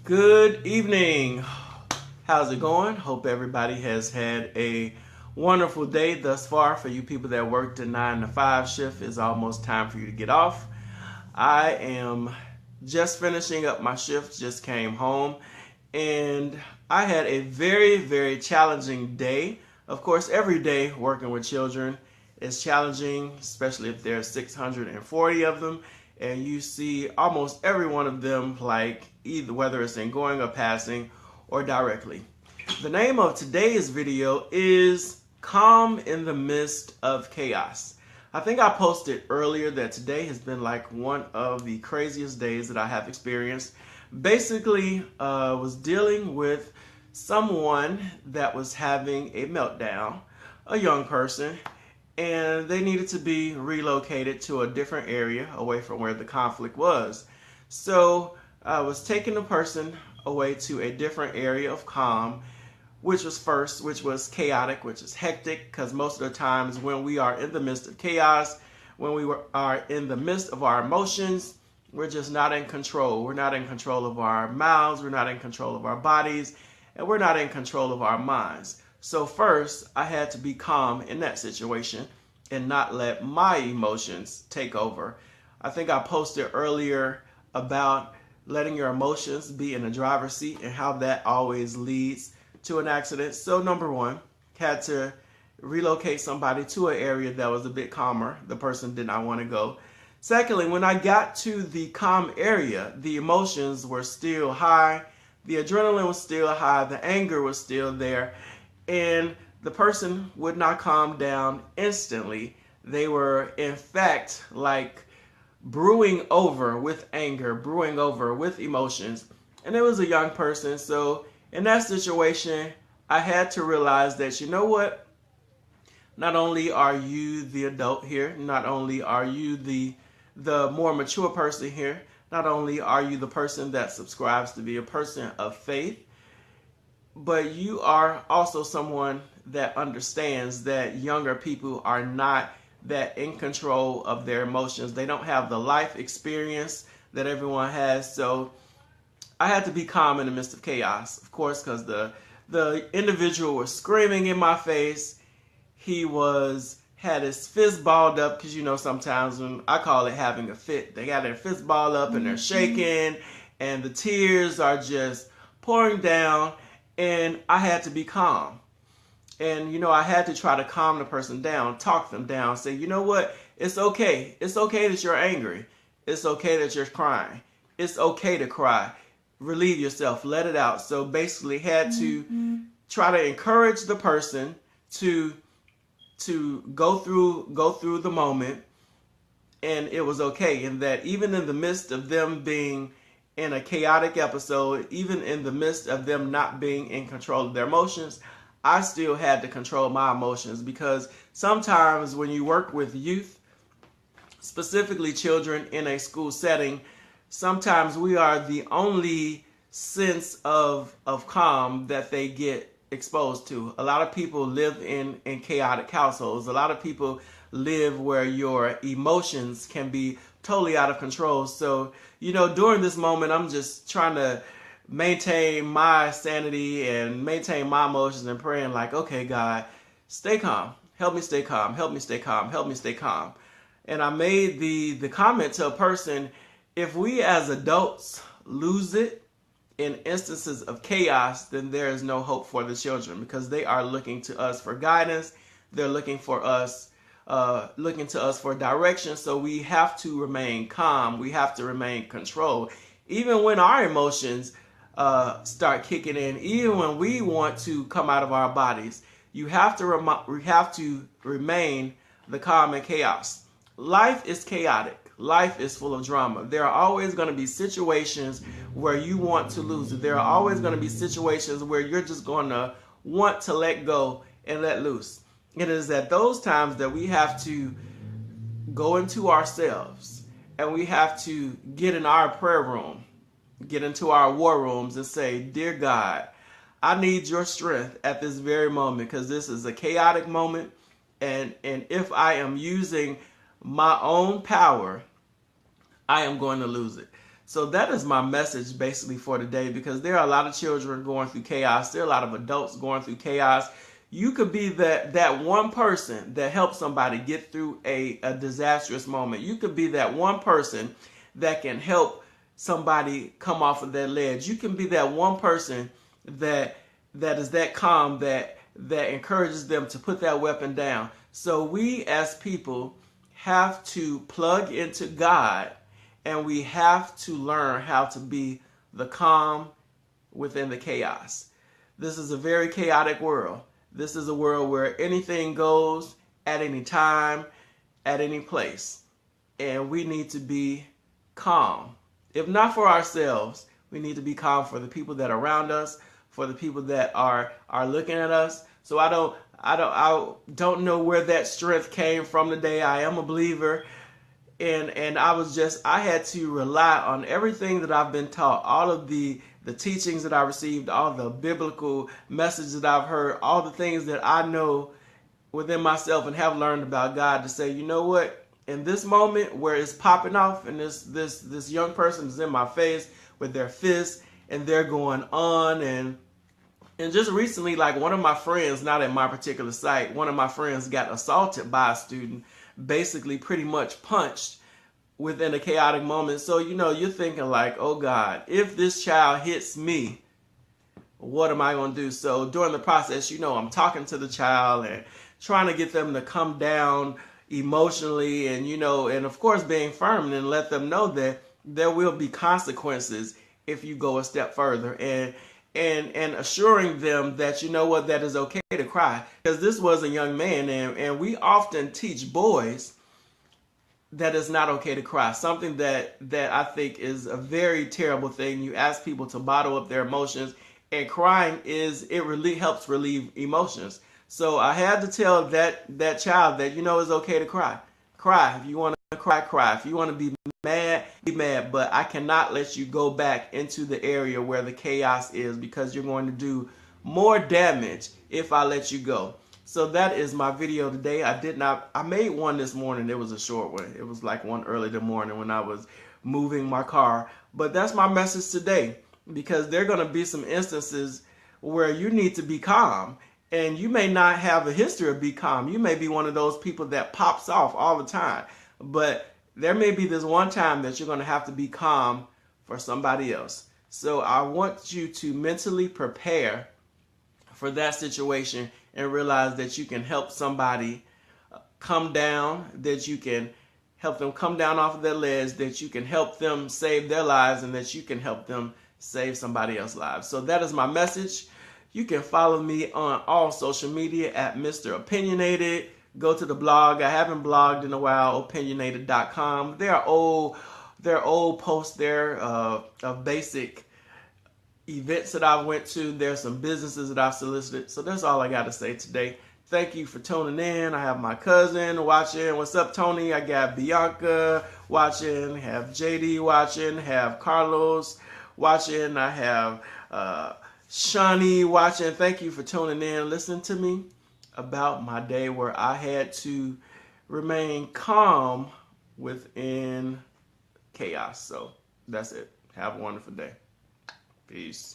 Good evening. How's it going? Hope everybody has had a wonderful day thus far. For you people that worked a 9 to 5 shift, it's almost time for you to get off. I am just finishing up my shift, just came home, and I had a very challenging day. Of course, every day working with children is challenging, especially if there are 640 of them, and you see almost every one of them, like either whether it's in going or passing or directly. The name of today's video is Calm in the Midst of Chaos. I think I posted earlier that today has been like one of the craziest days that I have experienced. Basically, was dealing with someone that was having a meltdown, a young person, and they needed to be relocated to a different area away from where the conflict was. So I was taking the person away to a different area of calm, which was chaotic, which is hectic, because most of the times when we are in the midst of chaos, when we are in the midst of our emotions, we're just not in control. We're not in control of our mouths, we're not in control of our bodies, and we're not in control of our minds. So first, I had to be calm in that situation and not let my emotions take over. I think I posted earlier about letting your emotions be in the driver's seat and how that always leads to an accident. So number one, had to relocate somebody to an area that was a bit calmer. The person did not want to go. Secondly, when I got to the calm area, the emotions were still high. The adrenaline was still high. The anger was still there. And the person would not calm down instantly. They were, in fact, like brewing over with anger, brewing over with emotions. And it was a young person. So in that situation, I had to realize that, you know what? Not only are you the adult here, not only are you the more mature person here, not only are you the person that subscribes to be a person of faith, but you are also someone that understands that younger people are not that in control of their emotions. They don't have the life experience that everyone has. So I had to be calm in the midst of chaos, of course, because the individual was screaming in my face. He had his fist balled up, because sometimes when I call it having a fit, they got their fist balled up and they're shaking and the tears are just pouring down, and I had to be calm. And I had to try to calm the person down, talk them down, say, you know what, it's okay. It's okay that you're angry. It's okay that you're crying. It's okay to cry. Relieve yourself, let it out. So basically had to try to encourage the person to go through the moment, and it was okay. And that even in the midst of them being in a chaotic episode, even in the midst of them not being in control of their emotions, I still had to control my emotions, because sometimes when you work with youth, specifically children in a school setting, sometimes we are the only sense of calm that they get exposed to. A lot of people live in chaotic households. A lot of people live where your emotions can be totally out of control. So, during this moment, I'm just trying to maintain my sanity and maintain my emotions and praying like, okay, God, stay calm. Help me stay calm. Help me stay calm. Help me stay calm. And I made the comment to a person, if we as adults lose it in instances of chaos, then there is no hope for the children, because they are looking to us for guidance. They're looking to us for direction. So we have to remain calm. We have to remain controlled. Even when our emotions start kicking in, even when we want to come out of our bodies, we have to remain the calm in chaos. Life is chaotic. Life is full of drama. There are always going to be situations where you want to lose it. There are always going to be situations where you're just going to want to let go and let loose. It is at those times that we have to go into ourselves, and we have to get in our prayer room, get into our war rooms, and say, dear God, I need your strength at this very moment, because this is a chaotic moment. And if I am using my own power, I am going to lose it. So that is my message basically for today, because there are a lot of children going through chaos. There are a lot of adults going through chaos. You could be that one person that helps somebody get through a disastrous moment. You could be that one person that can help somebody come off of that ledge. You can be that one person that is that calm, that encourages them to put that weapon down. So we as people have to plug into God, and we have to learn how to be the calm within the chaos. This is a very chaotic world. This is a world where anything goes at any time, at any place. And we need to be calm. If not for ourselves, we need to be calm for the people that are around us, for the people that are looking at us. So I don't know where that strength came from today. I am a believer. And I had to rely on everything that I've been taught, all of the teachings that I received, all the biblical messages that I've heard, all the things that I know within myself and have learned about God, to say, you know what, in this moment where it's popping off and this young person is in my face with their fists and they're going on, and just recently, like, one of my friends, not at my particular site, one of my friends got assaulted by a student, basically pretty much punched within a chaotic moment. So, you're thinking like, oh God, if this child hits me, what am I going to do? So during the process, I'm talking to the child and trying to get them to come down emotionally, and, and of course being firm, and let them know that there will be consequences if you go a step further, and assuring them that, that is okay to cry. Because this was a young man, and we often teach boys that it's not okay to cry. Something that I think is a very terrible thing. You ask people to bottle up their emotions, and crying really helps relieve emotions. So I had to tell that child that, it's okay to cry. Cry. If you want to cry, cry. If you want to be mad, be mad. But I cannot let you go back into the area where the chaos is, because you're going to do more damage if I let you go. So that is my video today. I made one this morning. It was a short one. It was like one early in the morning when I was moving my car. But that's my message today, because there are going to be some instances where you need to be calm. And you may not have a history of be calm. You may be one of those people that pops off all the time. But there may be this one time that you're going to have to be calm for somebody else. So I want you to mentally prepare for that situation and realize that you can help somebody come down, that you can help them come down off of their ledge, that you can help them save their lives, and that you can help them save somebody else's lives. So that is my message. You can follow me on all social media at Mr. Opinionated. Go to the blog. I haven't blogged in a while, opinionated.com. There are old posts there of basic events that I went to. There's some businesses that I've solicited. So that's all I got to say today. Thank you for tuning in. I have my cousin watching. What's up, Tony? I got Bianca watching. Have JD watching. Have Carlos watching. I have Shani watching. Thank you for tuning in. Listen to me about my day where I had to remain calm within chaos. So that's it. Have a wonderful day. Peace.